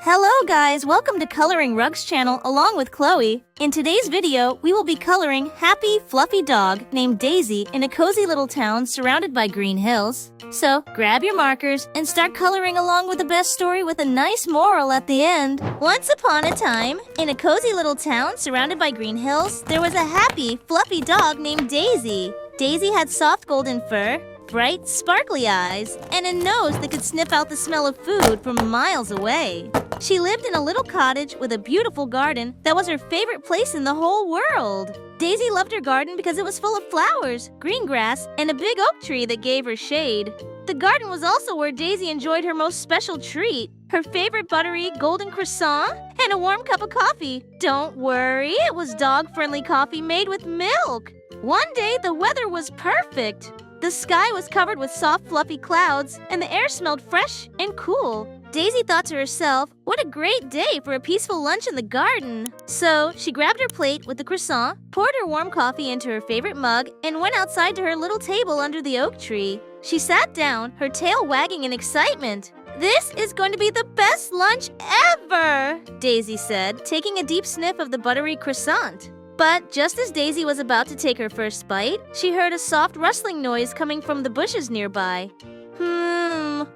Hello guys, welcome to Coloring Rugs channel along with Chloe. In today's video, we will be coloring happy, fluffy dog named Daisy in a cozy little town surrounded by green hills. So, grab your markers and start coloring along with the best story with a nice moral at the end. Once upon a time, in a cozy little town surrounded by green hills, there was a happy, fluffy dog named Daisy. Daisy had soft golden fur, bright, sparkly eyes, and a nose that could sniff out the smell of food from miles away. She lived in a little cottage with a beautiful garden that was her favorite place in the whole world. Daisy loved her garden because it was full of flowers, green grass, and a big oak tree that gave her shade. The garden was also where Daisy enjoyed her most special treat, her favorite buttery golden croissant and a warm cup of coffee. Don't worry, it was dog-friendly coffee made with milk. One day, the weather was perfect. The sky was covered with soft, fluffy clouds, and the air smelled fresh and cool. Daisy thought to herself, what a great day for a peaceful lunch in the garden. So, she grabbed her plate with the croissant, poured her warm coffee into her favorite mug, and went outside to her little table under the oak tree. She sat down, her tail wagging in excitement. "This is going to be the best lunch ever," Daisy said, taking a deep sniff of the buttery croissant. But just as Daisy was about to take her first bite, she heard a soft rustling noise coming from the bushes nearby.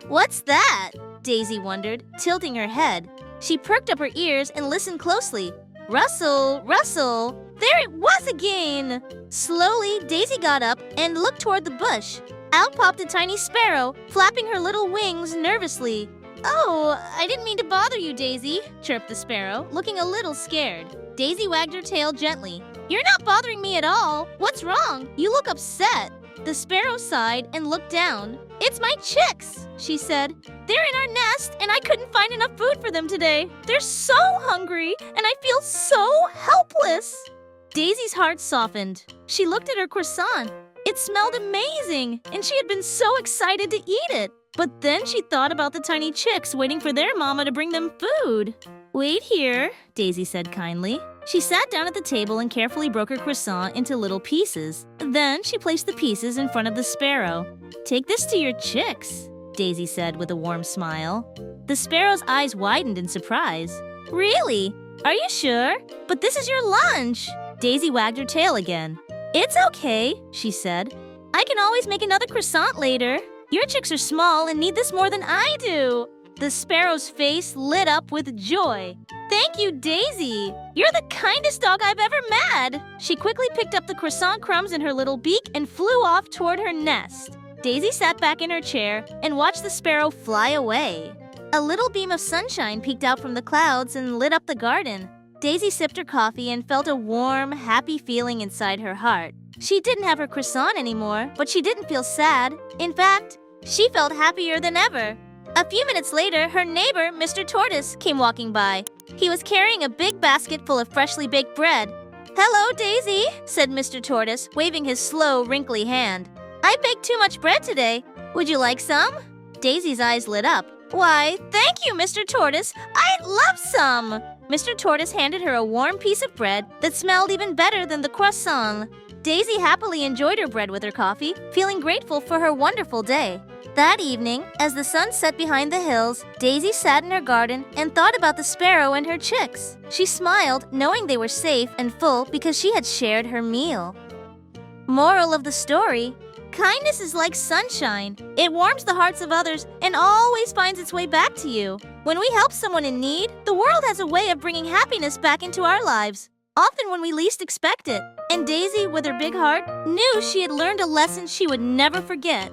What's that? Daisy wondered, tilting her head. She perked up her ears and listened closely. Rustle, rustle! There it was again! Slowly, Daisy got up and looked toward the bush. Out popped a tiny sparrow, flapping her little wings nervously. "Oh, I didn't mean to bother you, Daisy," chirped the sparrow, looking a little scared. Daisy wagged her tail gently. "You're not bothering me at all. What's wrong? You look upset." The sparrow sighed and looked down. "It's my chicks," she said. "They're in our nest, and I couldn't find enough food for them today. They're so hungry, and I feel so helpless." Daisy's heart softened. She looked at her croissant. It smelled amazing, and she had been so excited to eat it. But then she thought about the tiny chicks waiting for their mama to bring them food. "Wait here," Daisy said kindly. She sat down at the table and carefully broke her croissant into little pieces. Then she placed the pieces in front of the sparrow. "Take this to your chicks," Daisy said with a warm smile. The sparrow's eyes widened in surprise. "Really? Are you sure? But this is your lunch." Daisy wagged her tail again. "It's okay," she said. "I can always make another croissant later. Your chicks are small and need this more than I do." The sparrow's face lit up with joy. "Thank you, Daisy. You're the kindest dog I've ever met." She quickly picked up the croissant crumbs in her little beak and flew off toward her nest. Daisy sat back in her chair and watched the sparrow fly away. A little beam of sunshine peeked out from the clouds and lit up the garden. Daisy sipped her coffee and felt a warm, happy feeling inside her heart. She didn't have her croissant anymore, but she didn't feel sad. In fact, she felt happier than ever. A few minutes later, her neighbor, Mr. Tortoise, came walking by. He was carrying a big basket full of freshly baked bread. "Hello, Daisy," said Mr. Tortoise, waving his slow, wrinkly hand. "I baked too much bread today. Would you like some?" Daisy's eyes lit up. "Why, thank you, Mr. Tortoise. I'd love some." Mr. Tortoise handed her a warm piece of bread that smelled even better than the croissant. Daisy happily enjoyed her bread with her coffee, feeling grateful for her wonderful day. That evening, as the sun set behind the hills, Daisy sat in her garden and thought about the sparrow and her chicks. She smiled, knowing they were safe and full because she had shared her meal. Moral of the story: kindness is like sunshine. It warms the hearts of others and always finds its way back to you. When we help someone in need, the world has a way of bringing happiness back into our lives, often when we least expect it. And Daisy, with her big heart, knew she had learned a lesson she would never forget.